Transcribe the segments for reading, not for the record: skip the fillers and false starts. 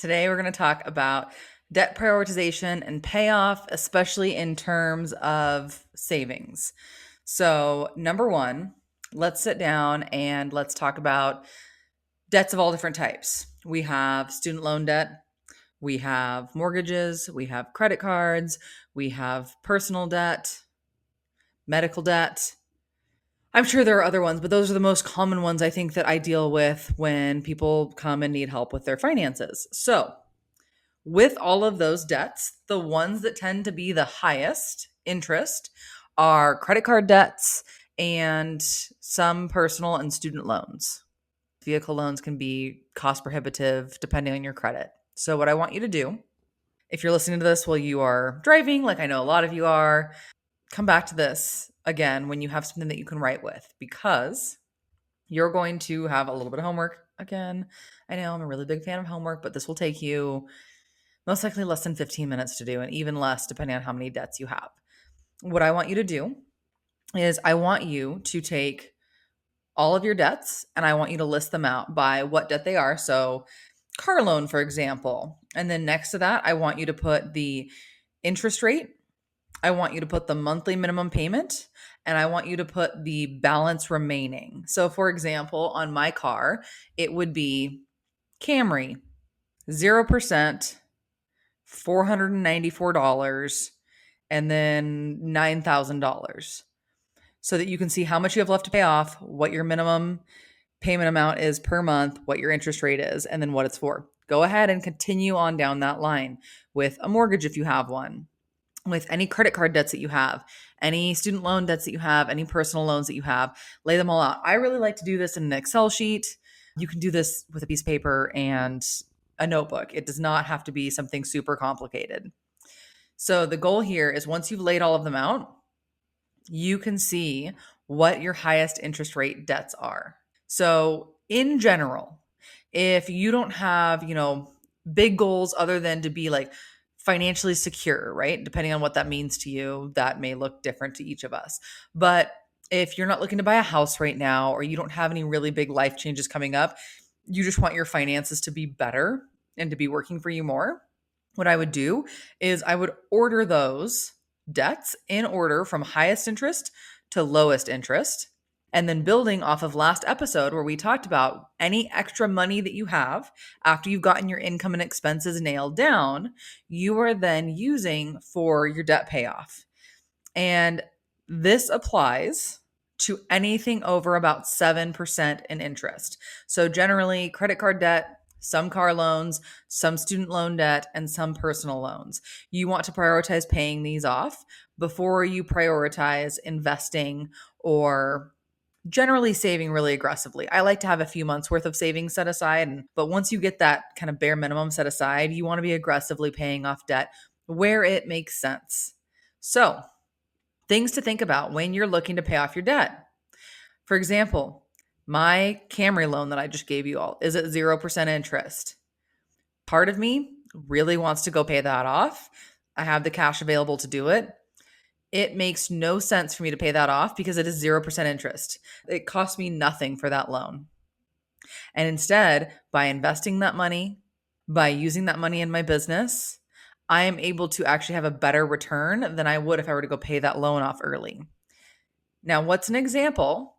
Today we're going to talk about debt prioritization and payoff, especially in terms of savings. So, number one, let's sit down and let's talk about debts of all different types. We have student loan debt, we have mortgages, we have credit cards, we have personal debt, medical debt. I'm sure there are other ones, but those are the most common ones I think that I deal with when people come and need help with their finances. So, with all of those debts, the ones that tend to be the highest interest are credit card debts and some personal and student loans. Vehicle loans can be cost prohibitive depending on your credit. So, what I want you to do, if you're listening to this while you are driving, like I know a lot of you are, come back to this again when you have something that you can write with, because you're going to have a little bit of homework again. I know I'm a really big fan of homework, but this will take you most likely less than 15 minutes to do, and even less depending on how many debts you have. What I want you to do is I want you to take all of your debts and I want you to list them out by what debt they are. So, car loan, for example. And then next to that, I want you to put the interest rate. I want you to put the monthly minimum payment, and I want you to put the balance remaining. So, for example, on my car, it would be Camry, 0%, $494, and then $9,000, so that you can see how much you have left to pay off, what your minimum payment amount is per month, what your interest rate is, and then what it's for. Go ahead and continue on down that line with a mortgage if you have one, with any credit card debts that you have, any student loan debts that you have, any personal loans that you have. Lay them all out. I really like to do this in an Excel sheet. You can do this with a piece of paper and a notebook. It does not have to be something super complicated. So the goal here is, once you've laid all of them out, you can see what your highest interest rate debts are. So in general, if you don't have, big goals other than to be like financially secure, right? Depending on what that means to you, that may look different to each of us. But if you're not looking to buy a house right now, or you don't have any really big life changes coming up, you just want your finances to be better and to be working for you more, what I would do is I would order those debts in order from highest interest to lowest interest. And then, building off of last episode where we talked about any extra money that you have after you've gotten your income and expenses nailed down, you are then using for your debt payoff. And this applies to anything over about 7% in interest. So generally, credit card debt, some car loans, some student loan debt, and some personal loans. You want to prioritize paying these off before you prioritize investing or generally saving really aggressively. I like to have a few months worth of savings set aside, but once you get that kind of bare minimum set aside, you want to be aggressively paying off debt where it makes sense. So, things to think about when you're looking to pay off your debt. For example, my Camry loan that I just gave you all is at 0% interest. Part of me really wants to go pay that off. I have the cash available to do it. It makes no sense for me to pay that off because it is 0% interest. It costs me nothing for that loan. And instead, by investing that money, by using that money in my business, I am able to actually have a better return than I would if I were to go pay that loan off early. Now, what's an example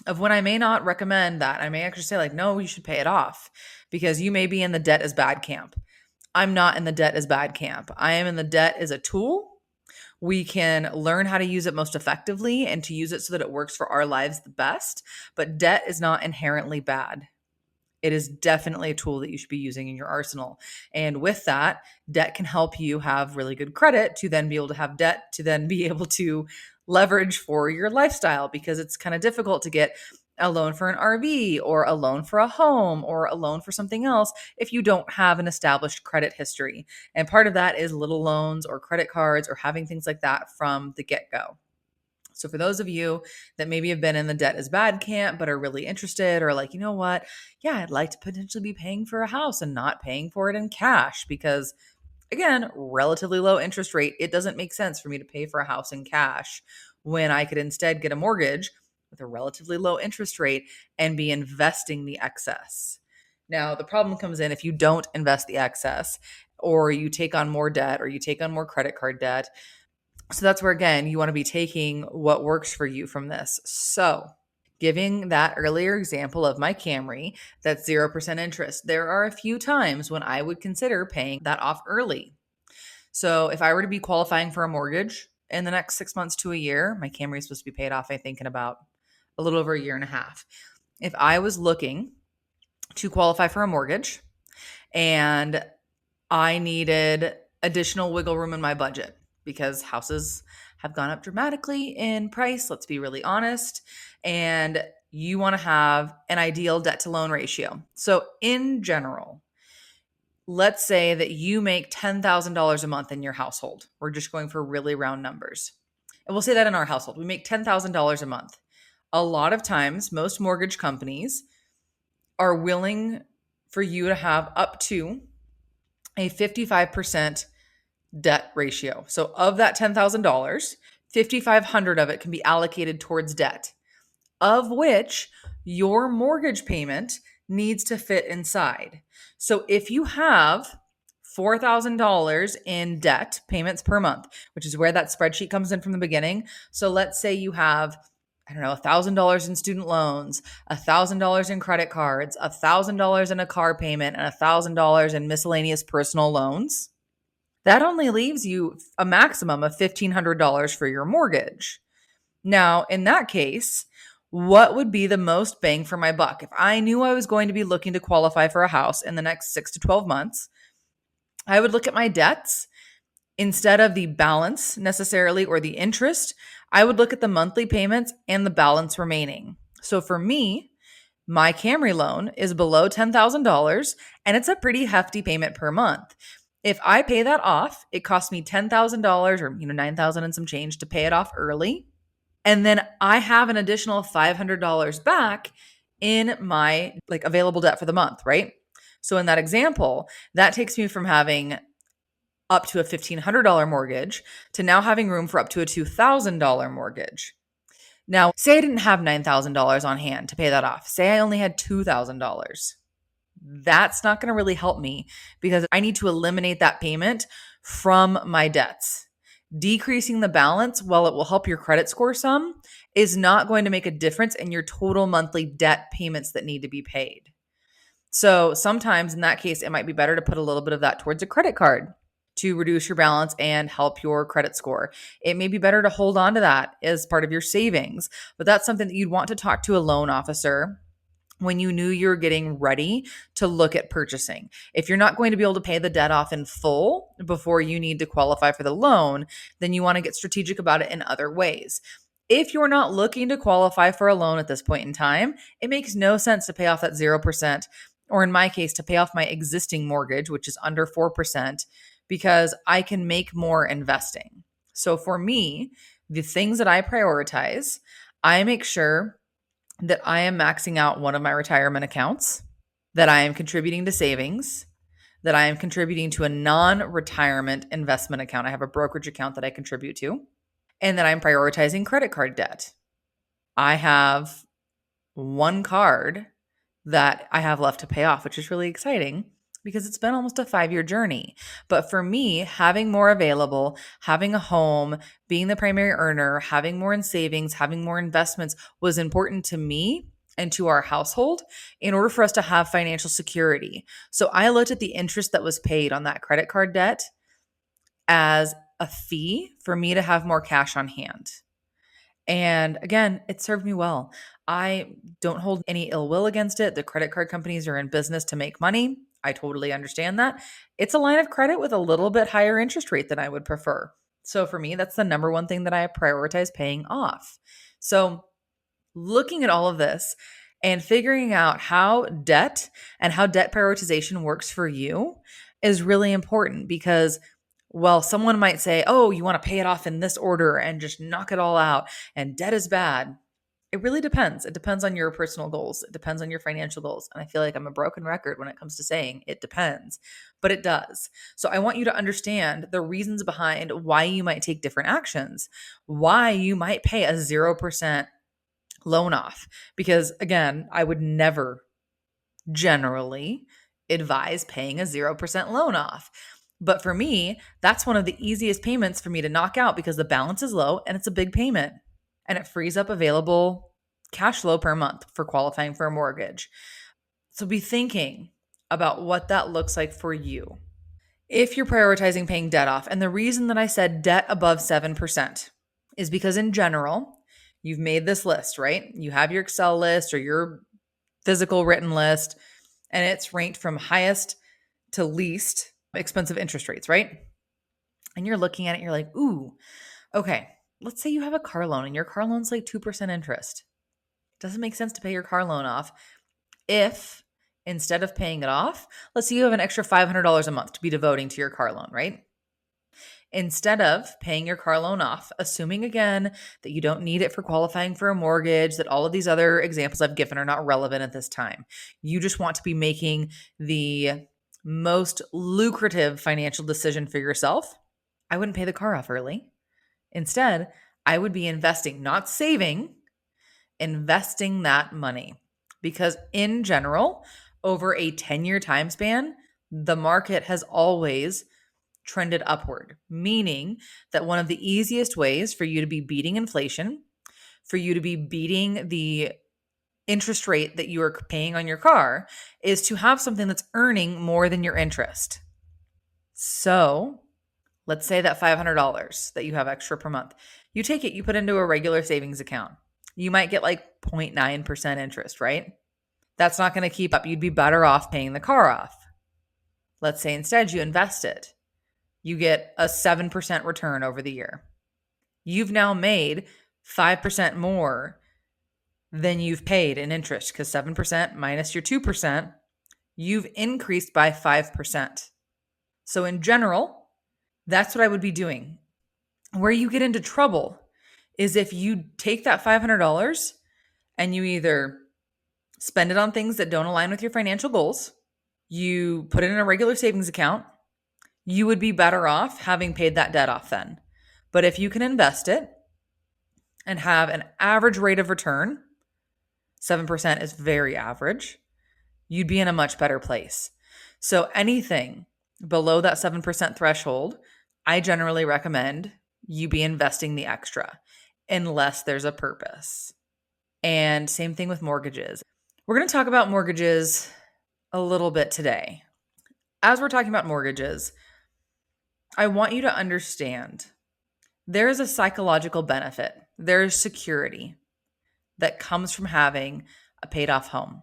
of when I may not recommend that? I may actually say, like, no, you should pay it off, because you may be in the debt is bad camp. I'm not in the debt is bad camp. I am in the debt is a tool. We can learn how to use it most effectively and to use it so that it works for our lives the best. But debt is not inherently bad. It is definitely a tool that you should be using in your arsenal. And with that, debt can help you have really good credit to then be able to have debt to then be able to leverage for your lifestyle, because it's kind of difficult to get a loan for an RV or a loan for a home or a loan for something else if you don't have an established credit history. And part of that is little loans or credit cards or having things like that from the get-go. So for those of you that maybe have been in the debt is bad camp but are really interested, or like, you know what? Yeah, I'd like to potentially be paying for a house and not paying for it in cash because, again, relatively low interest rate. It doesn't make sense for me to pay for a house in cash when I could instead get a mortgage with a relatively low interest rate and be investing the excess. Now, the problem comes in if you don't invest the excess, or you take on more debt, or you take on more credit card debt. So that's where, again, you want to be taking what works for you from this. So, giving that earlier example of my Camry, that's 0% interest, there are a few times when I would consider paying that off early. So if I were to be qualifying for a mortgage in the next 6 months to a year, my Camry is supposed to be paid off, I think, in about a little over a year and a half. If I was looking to qualify for a mortgage and I needed additional wiggle room in my budget because houses have gone up dramatically in price, let's be really honest, and you want to have an ideal debt to loan ratio. So in general, let's say that you make $10,000 a month in your household. We're just going for really round numbers. And we'll say that in our household, we make $10,000 a month. A lot of times, most mortgage companies are willing for you to have up to a 55% debt ratio. So of that $10,000, 5,500 of it can be allocated towards debt, of which your mortgage payment needs to fit inside. So if you have $4,000 in debt payments per month, which is where that spreadsheet comes in from the beginning. So let's say you have, I don't know, $1,000 in student loans, $1,000 in credit cards, $1,000 in a car payment, and $1,000 in miscellaneous personal loans. That only leaves you a maximum of $1,500 for your mortgage. Now, in that case, what would be the most bang for my buck? If I knew I was going to be looking to qualify for a house in the next 6 to 12 months, I would look at my debts instead of the balance necessarily or the interest. I would look at the monthly payments and the balance remaining. So for me, my Camry loan is below $10,000 and it's a pretty hefty payment per month. If I pay that off, it costs me $10,000 or $9,000 and some change to pay it off early. And then I have an additional $500 back in my available debt for the month, right? So in that example, that takes me from having up to a $1,500 mortgage to now having room for up to a $2,000 mortgage. Now, say I didn't have $9,000 on hand to pay that off. Say I only had $2,000. That's not going to really help me because I need to eliminate that payment from my debts. Decreasing the balance, while it will help your credit score some, is not going to make a difference in your total monthly debt payments that need to be paid. So sometimes in that case, it might be better to put a little bit of that towards a credit card to reduce your balance and help your credit score. It may be better to hold on to that as part of your savings, but that's something that you'd want to talk to a loan officer when you knew you're getting ready to look at purchasing. If you're not going to be able to pay the debt off in full before you need to qualify for the loan, then you want to get strategic about it in other ways. If you're not looking to qualify for a loan at this point in time, it makes no sense to pay off that 0%, or in my case, to pay off my existing mortgage, which is under 4%, because I can make more investing. So for me, the things that I prioritize, I make sure that I am maxing out one of my retirement accounts, that I am contributing to savings, that I am contributing to a non-retirement investment account. I have a brokerage account that I contribute to, and that I'm prioritizing credit card debt. I have one card that I have left to pay off, which is really exciting because it's been almost a 5-year journey. But for me, having more available, having a home, being the primary earner, having more in savings, having more investments was important to me and to our household in order for us to have financial security. So I looked at the interest that was paid on that credit card debt as a fee for me to have more cash on hand. And again, it served me well. I don't hold any ill will against it. The credit card companies are in business to make money. I totally understand that. It's a line of credit with a little bit higher interest rate than I would prefer. So for me, that's the number one thing that I prioritize paying off. So looking at all of this and figuring out how debt and how debt prioritization works for you is really important because well, someone might say, oh, you want to pay it off in this order and just knock it all out, and debt is bad. It really depends. It depends on your personal goals. It depends on your financial goals. And I feel like I'm a broken record when it comes to saying it depends, but it does. So I want you to understand the reasons behind why you might take different actions, why you might pay a 0% loan off. Because again, I would never generally advise paying a 0% loan off. But for me, that's one of the easiest payments for me to knock out because the balance is low and it's a big payment and it frees up available cash flow per month for qualifying for a mortgage. So be thinking about what that looks like for you. If you're prioritizing paying debt off, and the reason that I said debt above 7% is because in general, you've made this list, right? You have your Excel list or your physical written list, and it's ranked from highest to least expensive interest rates, right? And you're looking at it, you're like, ooh, okay, let's say you have a car loan and your car loan's like 2% interest. Doesn't make sense to pay your car loan off if instead of paying it off, let's say you have an extra $500 a month to be devoting to your car loan, right? Instead of paying your car loan off, assuming again that you don't need it for qualifying for a mortgage, that all of these other examples I've given are not relevant at this time. You just want to be making the most lucrative financial decision for yourself. I wouldn't pay the car off early. Instead, I would be investing, not saving, investing that money. Because in general, over a 10-year time span, the market has always trended upward, meaning that one of the easiest ways for you to be beating inflation, for you to be beating the interest rate that you are paying on your car, is to have something that's earning more than your interest. So let's say that $500 that you have extra per month, you take it, you put into a regular savings account. You might get like 0.9% interest, right? That's not going to keep up. You'd be better off paying the car off. Let's say instead you invest it. You get a 7% return over the year. You've now made 5% more than you've paid in interest because 7% minus your 2%, you've increased by 5%. So in general, that's what I would be doing. Where you get into trouble is if you take that $500 and you either spend it on things that don't align with your financial goals, you put it in a regular savings account, you would be better off having paid that debt off then. But if you can invest it and have an average rate of return, 7% is very average, you'd be in a much better place. So anything below that 7% threshold, I generally recommend you be investing the extra unless there's a purpose. And same thing with mortgages. We're going to talk about mortgages a little bit today. As we're talking about mortgages, I want you to understand there is a psychological benefit. There is security that comes from having a paid off home,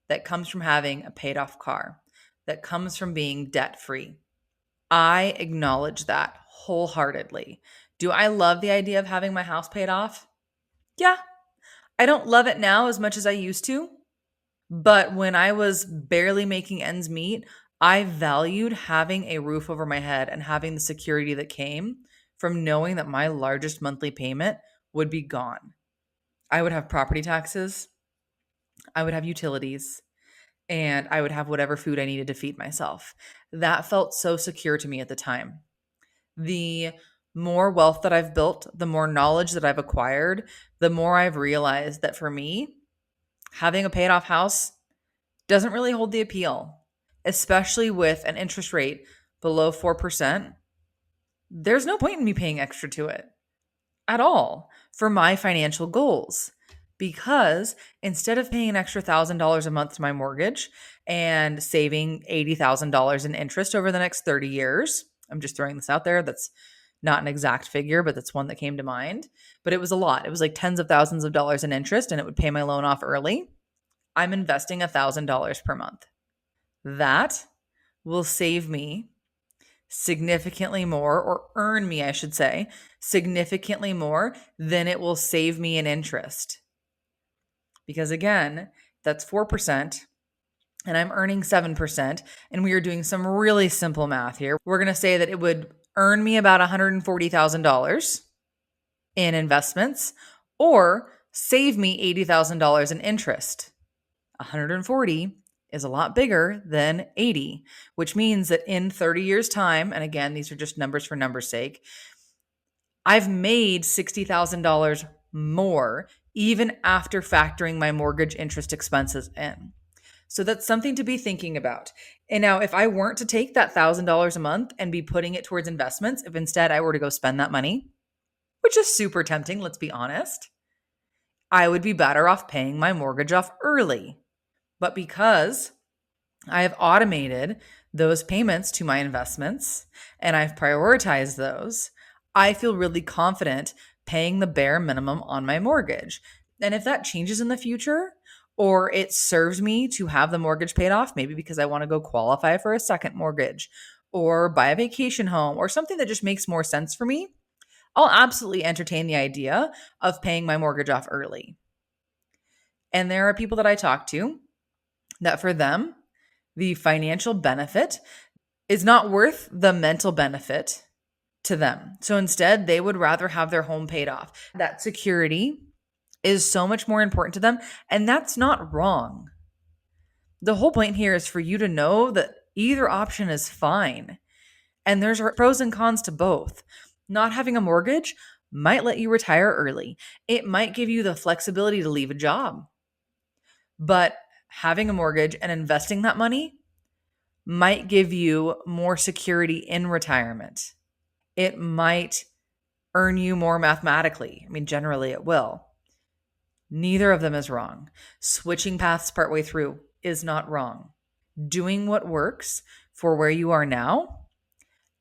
that comes from having a paid off car, that comes from being debt free. I acknowledge that wholeheartedly. Do I love the idea of having my house paid off? Yeah. I don't love it now as much as I used to, but when I was barely making ends meet, I valued having a roof over my head and having the security that came from knowing that my largest monthly payment would be gone. I would have property taxes, I would have utilities, and I would have whatever food I needed to feed myself. That felt so secure to me at the time. The more wealth that I've built, the more knowledge that I've acquired, the more I've realized that for me, having a paid off house doesn't really hold the appeal, especially with an interest rate below 4%. There's no point in me paying extra to it at all for my financial goals. Because instead of paying an extra $1,000 a month to my mortgage and saving $80,000 in interest over the next 30 years, I'm just throwing this out there. That's not an exact figure, but that's one that came to mind. But it was a lot. It was like tens of thousands of dollars in interest, and it would pay my loan off early. I'm investing $1,000 per month. That will save me significantly more, or earn me, I should say, significantly more than it will save me in interest. Because again, that's 4%. And I'm earning 7%. And we are doing some really simple math here. We're going to say that it would earn me about $140,000 in investments or save me $80,000 in interest. 140 is a lot bigger than 80, which means that in 30 years' time, and again, these are just numbers for numbers' sake, I've made $60,000 more even after factoring my mortgage interest expenses in. So that's something to be thinking about. And now, if I weren't to take that $1,000 a month and be putting it towards investments, if instead I were to go spend that money, which is super tempting, let's be honest, I would be better off paying my mortgage off early. But because I have automated those payments to my investments and I've prioritized those, I feel really confident paying the bare minimum on my mortgage. And if that changes in the future, or it serves me to have the mortgage paid off, maybe because I want to go qualify for a second mortgage or buy a vacation home or something that just makes more sense for me, I'll absolutely entertain the idea of paying my mortgage off early. And there are people that I talk to that for them, the financial benefit is not worth the mental benefit to them. So instead, they would rather have their home paid off. That security is so much more important to them, and that's not wrong. The whole point here is for you to know that either option is fine. And there's pros and cons to both. Not having a mortgage might let you retire early. It might give you the flexibility to leave a job. But having a mortgage and investing that money might give you more security in retirement. It might earn you more mathematically. I mean, generally it will. Neither of them is wrong. Switching paths partway through is not wrong. Doing what works for where you are now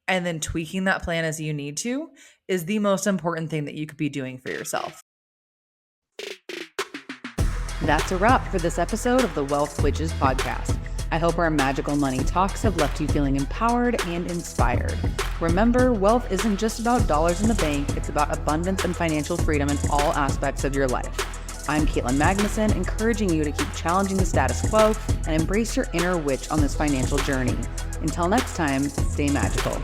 and then tweaking that plan as you need to is the most important thing that you could be doing for yourself. That's a wrap for this episode of the Wealth Witches podcast. I hope our magical money talks have left you feeling empowered and inspired. Remember, wealth isn't just about dollars in the bank, it's about abundance and financial freedom in all aspects of your life. I'm Katelyn Magnuson, encouraging you to keep challenging the status quo and embrace your inner witch on this financial journey. Until next time, stay magical.